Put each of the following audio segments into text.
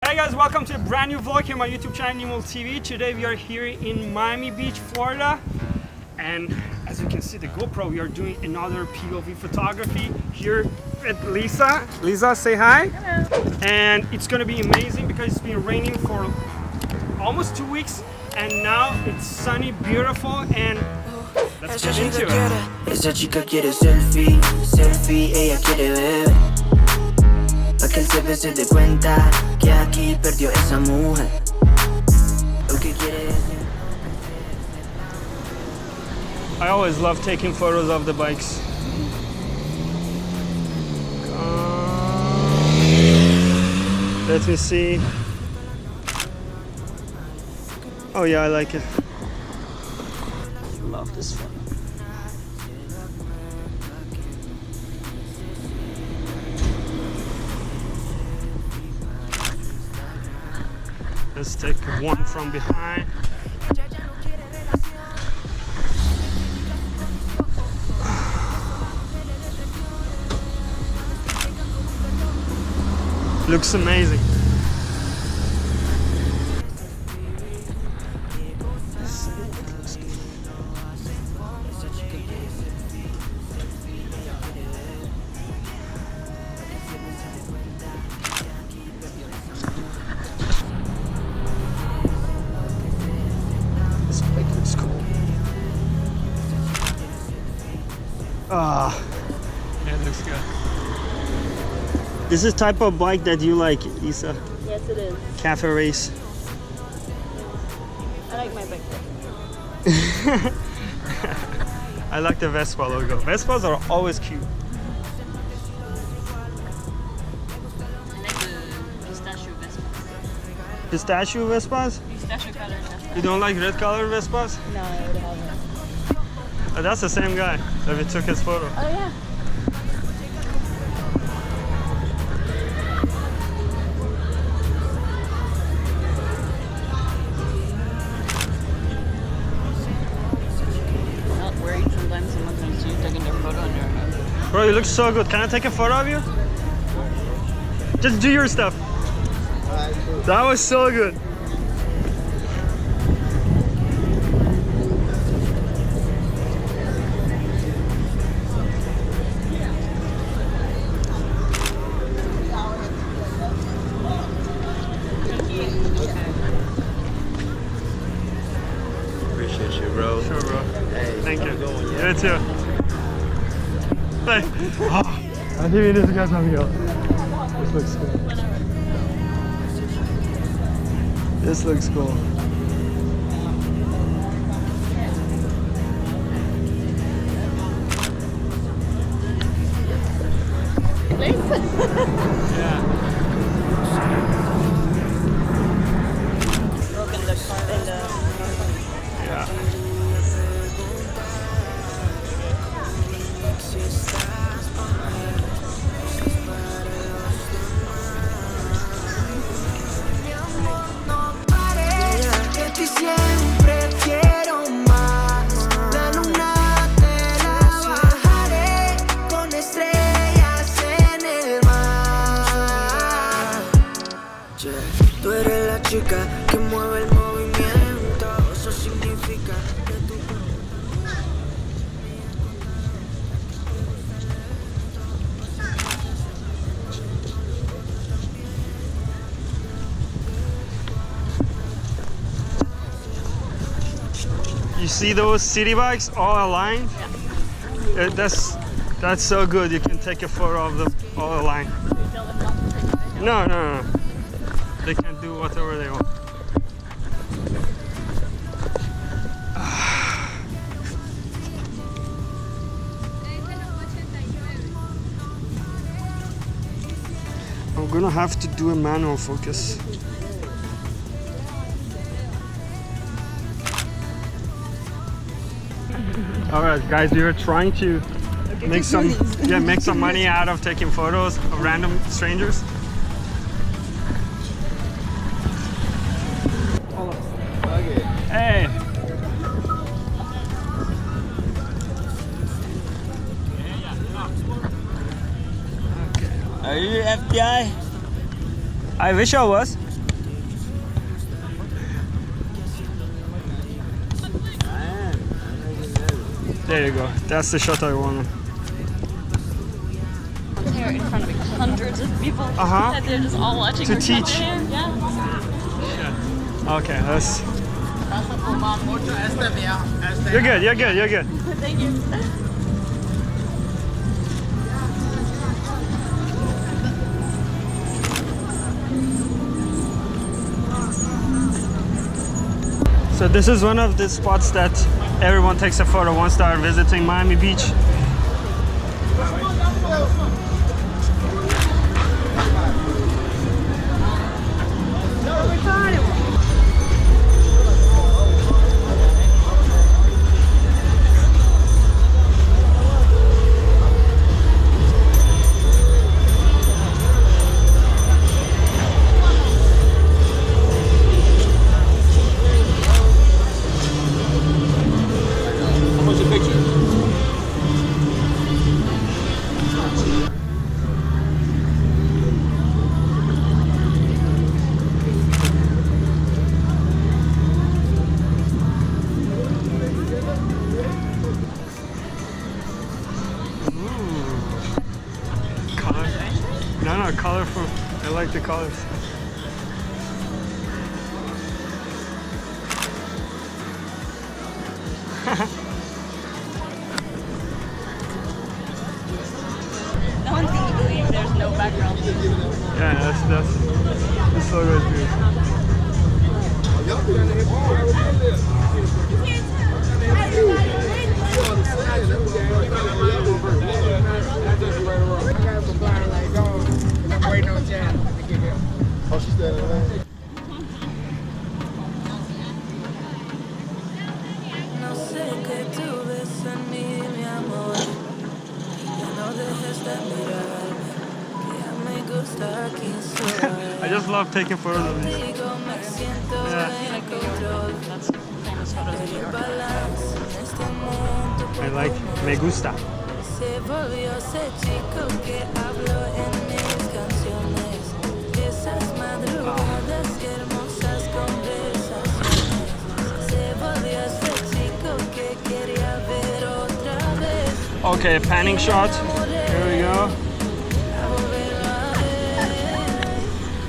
Hey guys, welcome to a brand new vlog here on my YouTube channel, Nimul TV. Today we are here in Miami Beach, Florida. And as you can see the GoPro, we are doing another POV photography here with Lisa. Lisa, say hi. Hello. And it's gonna be amazing because it's been raining for almost 2 weeks. And now it's sunny, beautiful, and let's get into it. Esa chica quiere selfie, selfie, ella quiere ver. Pa' que el jefe se dé cuenta que aquí perdió esa mujer. Lo que quiere es... I always love taking photos of the bikes. Let me see. Oh yeah, I like it. Love this one. Let's take one from behind. Looks amazing. This bike looks cool. Ah, yeah, it looks good. This is type of bike that you like, Isa? Yes, it is. Cafe race. I like my bike. I like the Vespa logo. Vespas are always cute. I like the pistachio Vespas. Pistachio Vespas? Pistachio color Vespas. You don't like red color Vespas? No, I would have it. Oh, that's the same guy that we took his photo. Oh yeah. Not worried sometimes someone's gonna see you taking their photo on your Bro, you look so good. Can I take a photo of you? Just do your stuff. That was so good. Appreciate you, bro. Sure, bro. Hey, Thank you. Yeah. You too. Hey. I think this guy's having go. This looks cool. This looks cool. Yeah. broken the car and the Yeah. De ti siempre quiero más. La luna te la bajaré con estrellas en el mar. Tú eres la chica que mueve el movimiento. Eso significa que tú... You see those city bikes all aligned? Yeah. That's so good. You can take a photo of them all aligned. No, no, no. They can do whatever they want. I'm gonna have to do a manual focus. All right, guys, we are trying to make some money out of taking photos of random strangers. Hey. Are you FBI? I wish I was. There you go. That's the shot I want. Here in front of hundreds of people. Uh-huh. They're just all watching. To her come teach. in. Yeah. Okay, that's... You're good, you're good, you're good. Thank you. So this is one of the spots that everyone takes a photo once they are visiting Miami Beach. No, colorful. I like the colors. No one can believe there's no background. Yeah, this logo is beautiful. Oh, she's standing there. No sé qué tú ves en mí, mi amor. Ya no dejes de mirarme, que ya me gusta aquí soy. I just love taking photos of these. Contigo me siento en control. That's famous photos of you. Balance en este mundo. I like me gusta. Se volvió ese chico que habló en mis canciones. Esas madrugadas y hermosas conversaciones. Se volvió ese chico que quería ver otra vez. Okay, panning shot. Here we go. A volverlo a ver.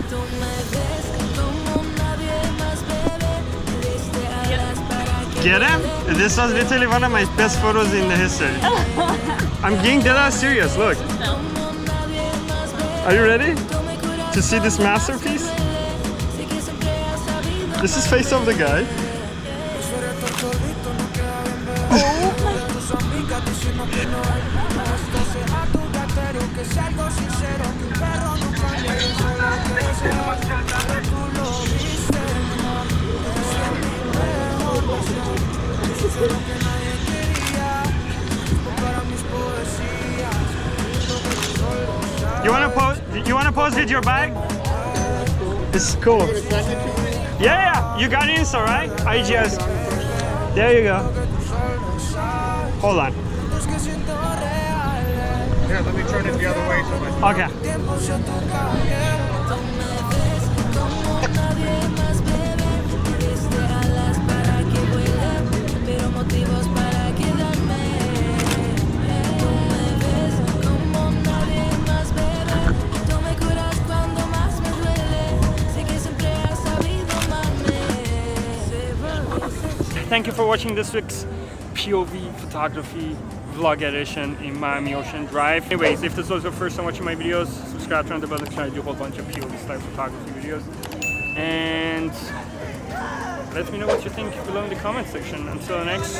Tú me ves como nadie más, bebé. Me diste alas para que Get him? This was literally one of my best photos in the history. I'm getting dead ass serious, look. como nadie más, bebé. Are you ready Tú me curas to see this masterpiece? sé que siempre has sabido. This is face of the guy. You wanna pose with your bag? This is cool. Yeah, you got it, alright? I just... There you go. Hold on. Here, let me turn it the other way so my... Okay. Tú me ves como nadie más, bebé. Me diste alas para que vuele, pero motivos para quedarme. Tú me ves como nadie más, bebé. Tú me curas cuando más me duele. Sé que siempre has sabido amarme. Thank you for watching this week's POV photography vlog edition in Miami Ocean Drive. Anyways, if this was your first time watching my videos, subscribe, turn on the bell because I do a whole bunch of POV style photography videos. And let me know what you think below in the comment section. Until the next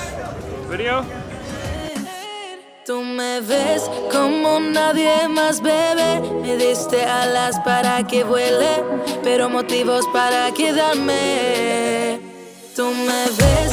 video. Tú me ves como nadie más, bebé. Me diste alas para que vuele, pero motivos para quedarme. Tú me ves